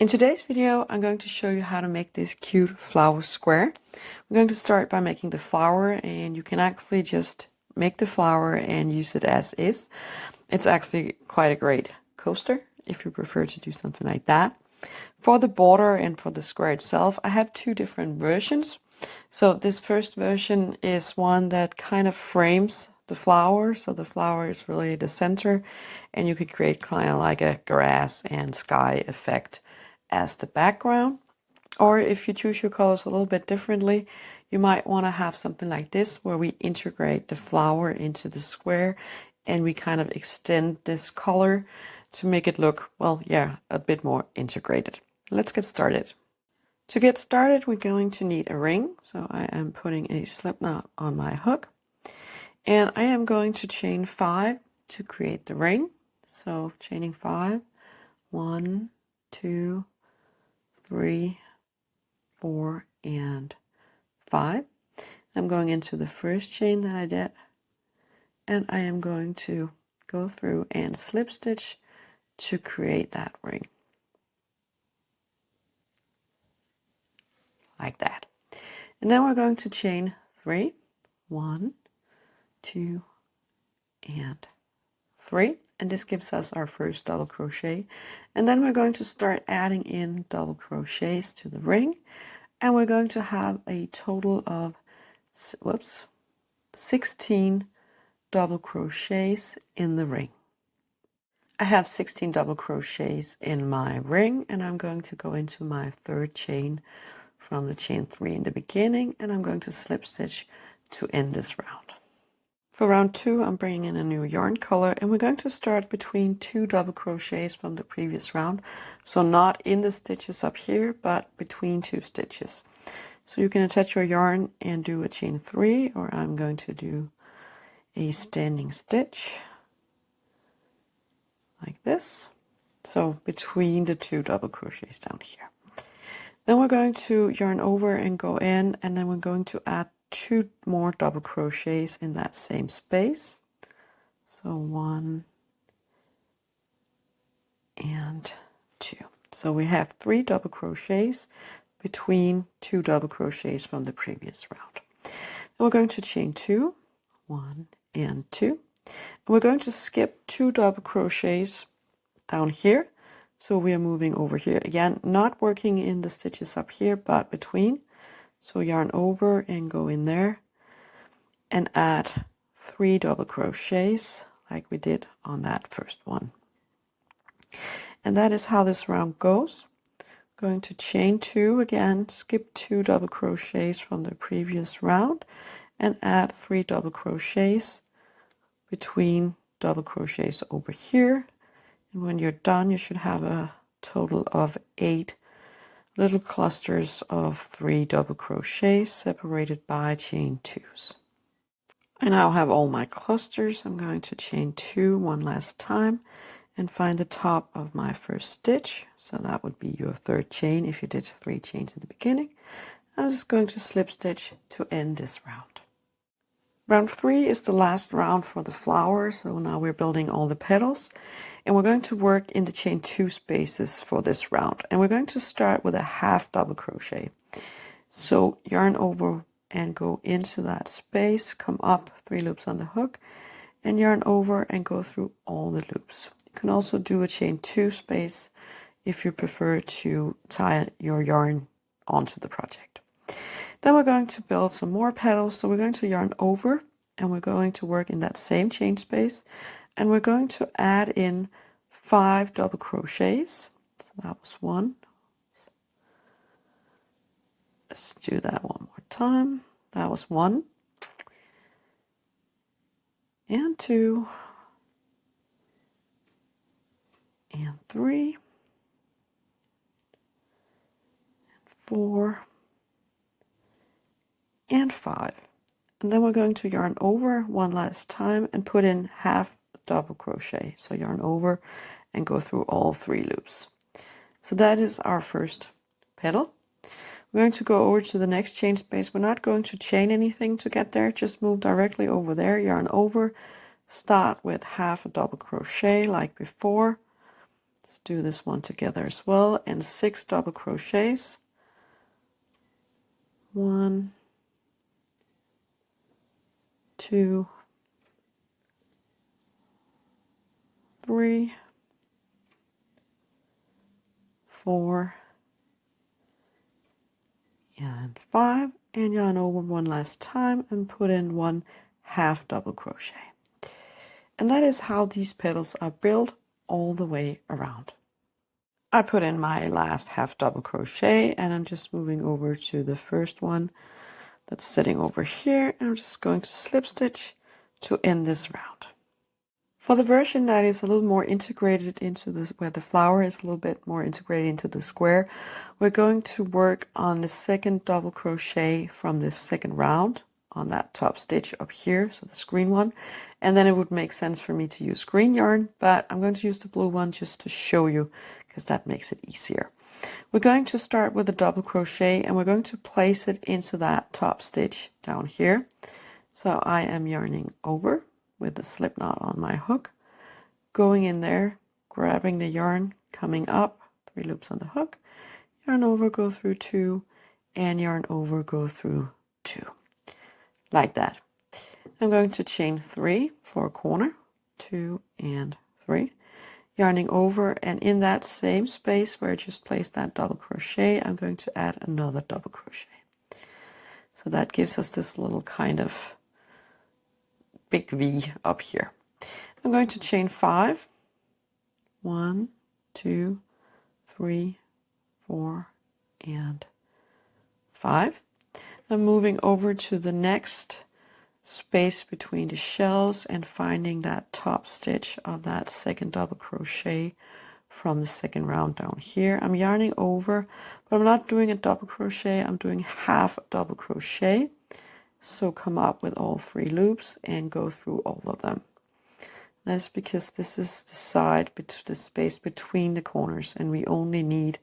In today's video, I'm going to show you how to make this cute flower square. We're going to start by making the flower, and you can actually just make the flower and use it as is. It's actually quite a great coaster if you prefer to do something like that. For the border and for the square itself, I have two different versions. So this first version is one that kind of frames the flower, so the flower is really the center, and you could create kind of like a grass and sky effect as the background. Or if you choose your colors a little bit differently, you might want to have something like this where we integrate the flower into the square and we kind of extend this color to make it look, well, yeah, a bit more integrated. Let's get started. To get started, we're going to need a ring. So I am putting a slip knot on my hook, and I am going to chain 5 to create the ring. So chaining 5, 1, 2, 3, 4, and 5. I'm going into the first chain that I did, and I am going to go through and slip stitch to create that ring. Like that. And then we're going to chain 3, 1, 2, and 3. And this gives us our first double crochet. And then we're going to start adding in double crochets to the ring. And we're going to have a total of 16 double crochets in the ring. I have 16 double crochets in my ring, and I'm going to go into my third chain from the chain 3 in the beginning, and I'm going to slip stitch to end this round. For round 2, I'm bringing in a new yarn color, and we're going to start between 2 double crochets from the previous round. So not in the stitches up here, but between 2 stitches. So you can attach your yarn and do a chain 3, or I'm going to do a standing stitch like this. So between the 2 double crochets down here. Then we're going to yarn over and go in, and then we're going to add 2 more double crochets in that same space. So 1 and 2. So we have 3 double crochets between 2 double crochets from the previous round. And we're going to chain 2, 1 and 2. And we're going to skip 2 double crochets down here. So we are moving over here again, not working in the stitches up here, but between. So yarn over and go in there and add 3 double crochets like we did on that first one. And that is how this round goes. Going to chain 2 again, skip 2 double crochets from the previous round, and add 3 double crochets between double crochets over here. And when you're done, you should have a total of 8 little clusters of 3 double crochets separated by chain 2s. I now have all my clusters. I'm going to chain 2 one last time and find the top of my first stitch. So that would be your third chain if you did 3 chains in the beginning. I'm just going to slip stitch to end this round. Round 3 is the last round for the flower, so now we're building all the petals, and we're going to work in the chain 2 spaces for this round, and we're going to start with a half double crochet. So yarn over and go into that space, come up 3 loops on the hook, and yarn over and go through all the loops. You can also do a chain 2 space if you prefer to tie your yarn onto the project. Then we're going to build some more petals. So we're going to yarn over and we're going to work in that same chain space, and we're going to add in 5 double crochets. So that was 1. Let's do that one more time. That was 1 and 2 and 3 and 4 and 5. And then we're going to yarn over one last time and put in half double crochet. So yarn over and go through all 3 loops. So that is our first petal. We're going to go over to the next chain space. We're not going to chain anything to get there, just move directly over there, yarn over, start with half a double crochet like before. Let's do this one together as well, and 6 double crochets. 1, 2, 3, 4, and 5, and yarn over one last time and put in 1 half double crochet. And that is how these petals are built all the way around. I put in my last half double crochet, and I'm just moving over to the first one that's sitting over here, and I'm just going to slip stitch to end this round. For the version that is a little more integrated into this, where the flower is a little bit more integrated into the square, we're going to work on the second double crochet from this second round on that top stitch up here, so this green one, and then it would make sense for me to use green yarn, but I'm going to use the blue one just to show you because that makes it easier. We're going to start with a double crochet, and we're going to place it into that top stitch down here. So I am yarning over with the slip knot on my hook, going in there, grabbing the yarn, coming up, 3 loops on the hook, yarn over, go through 2, and yarn over, go through 2, like that. I'm going to chain 3 for a corner, 2 and 3, yarning over, and in that same space where I just placed that double crochet, I'm going to add another double crochet. So that gives us this little kind of big V up here. I'm going to chain 5, 1, 2, 3, 4, and 5. I'm moving over to the next space between the shells and finding that top stitch of that second double crochet from the second round down here. I'm yarning over, but I'm not doing a double crochet, I'm doing half a double crochet. So come up with all 3 loops and go through all of them. That's because this is the side, the space between the corners, and we only need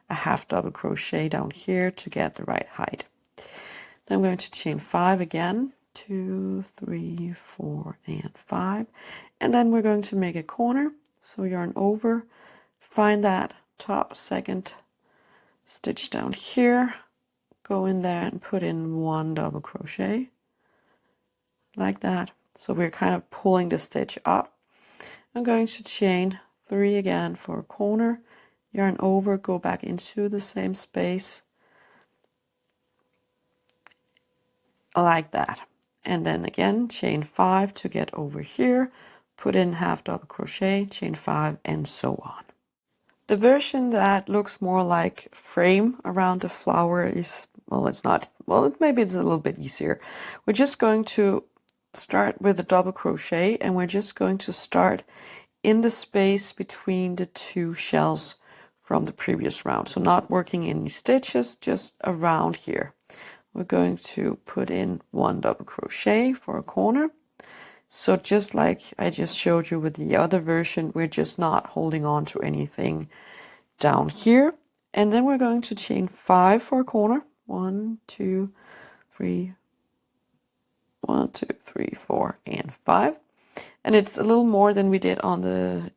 a half double crochet down here to get the right height. Then I'm going to chain 5 again, 2, 3, 4, and 5, and then we're going to make a corner. So yarn over, find that top second stitch down here, go in there and put in 1 double crochet, like that. So we're kind of pulling the stitch up. I'm going to chain 3 again for a corner, yarn over, go back into the same space, like that. And then again, chain 5 to get over here, put in half double crochet, chain 5, and so on. The version that looks more like frame around the flower is, well, it's not, well, maybe it's a little bit easier. We're just going to start with a double crochet, and we're just going to start in the space between the 2 shells from the previous round. So not working any stitches, just around here. We're going to put in 1 double crochet for a corner. So just like I just showed you with the other version, we're just not holding on to anything down here. And then we're going to chain 5 for a corner. 1, 2, 3, 1, 2, 3, 4, and 5. And it's a little more than we did on the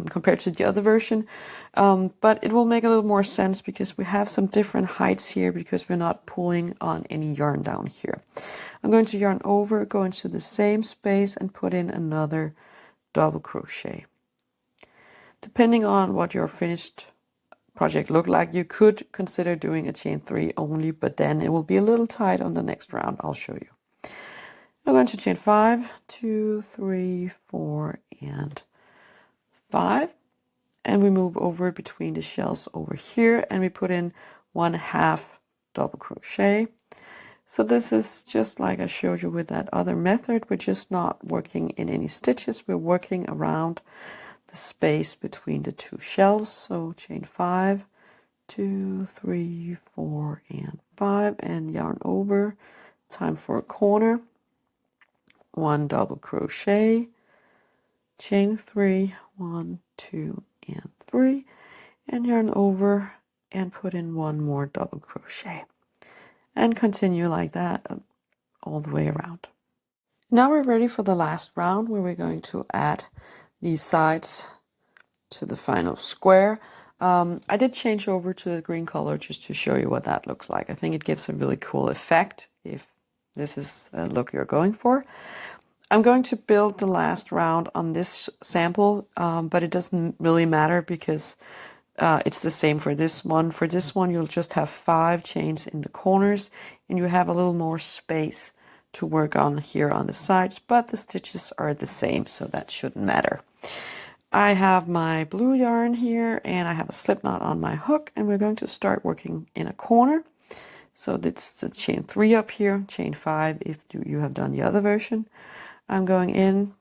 compared to the other version, but it will make a little more sense because we have some different heights here because we're not pulling on any yarn down here. I'm going to yarn over, go into the same space, and put in another double crochet. Depending on what your finished project look like, you could consider doing a chain 3 only, but then it will be a little tight on the next round. I'll show you. I'm going to chain 5, 2, 3, 4, and 5, and we move over between the shells over here, and we put in 1 half double crochet. So this is just like I showed you with that other method. We're just not working in any stitches. We're working around the space between the 2 shells. So chain 5, 2, 3, 4, and 5, and yarn over. Time for a corner. 1 double crochet, chain 3, 1, 2, and 3, and yarn over and put in 1 more double crochet, and continue like that all the way around. Now we're ready for the last round, where we're going to add these sides to the final square. I did change over to the green color just to show you what that looks like. I think it gives a really cool effect if this is a look you're going for. I'm going to build the last round on this sample, but it doesn't really matter because it's the same for this one. For this one, you'll just have 5 chains in the corners, and you have a little more space to work on here on the sides, but the stitches are the same, so that shouldn't matter. I have my blue yarn here, and I have a slip knot on my hook, and we're going to start working in a corner. So that's the chain 3 up here, chain 5 if you have done the other version. I'm going in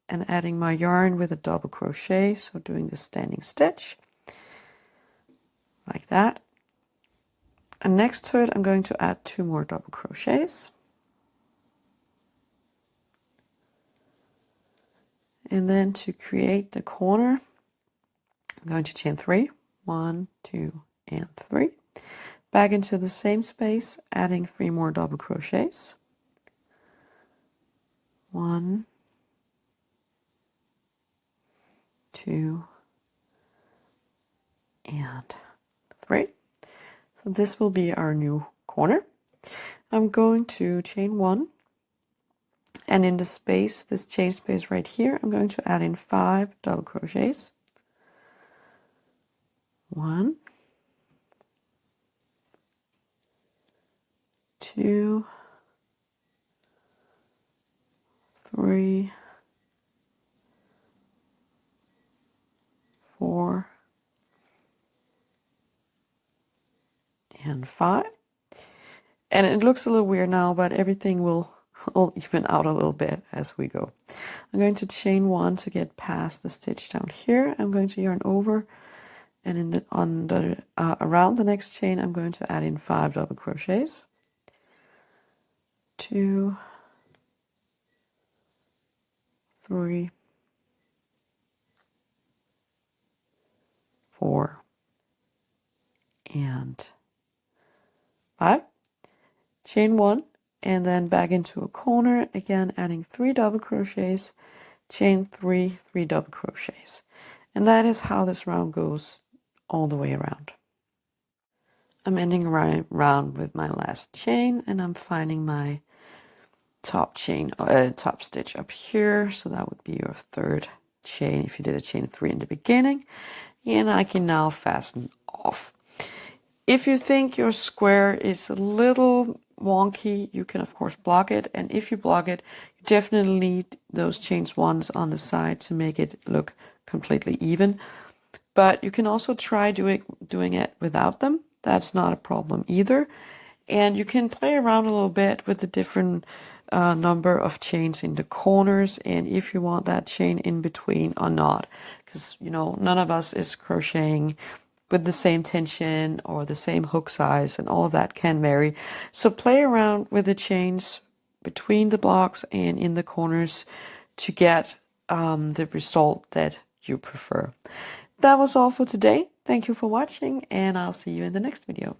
and adding my yarn with a double crochet, so doing the standing stitch like that. And next to it, I'm going to add 2 more double crochets. And then to create the corner, I'm going to chain 3, 1, 2, and 3. Back into the same space, adding 3 more double crochets. 1, 2, and 3. So this will be our new corner. I'm going to chain 1, and in the space, this chain space right here, I'm going to add in 5 double crochets. 1, 2, 3, 4, and 5. And it looks a little weird now, but everything will even out a little bit as we go. I'm going to chain 1 to get past the stitch down here. I'm going to yarn over, and around the next chain, I'm going to add in 5 double crochets. 2, 3, 4, and 5. Chain 1, and then back into a corner, again adding 3 double crochets, chain 3, 3 double crochets. And that is how this round goes all the way around. I'm ending round with my last chain, and I'm finding my top stitch up here. So that would be your 3rd chain if you did a chain 3 in the beginning. And I can now fasten off. If you think your square is a little wonky, you can of course block it. And if you block it, you definitely need those chains 1s on the side to make it look completely even. But you can also try doing it without them. That's not a problem either. And you can play around a little bit with the different number of chains in the corners, and if you want that chain in between or not. Because, you know, none of us is crocheting with the same tension or the same hook size, and all of that can vary. So play around with the chains between the blocks and in the corners to get the result that you prefer. That was all for today. Thank you for watching, and I'll see you in the next video.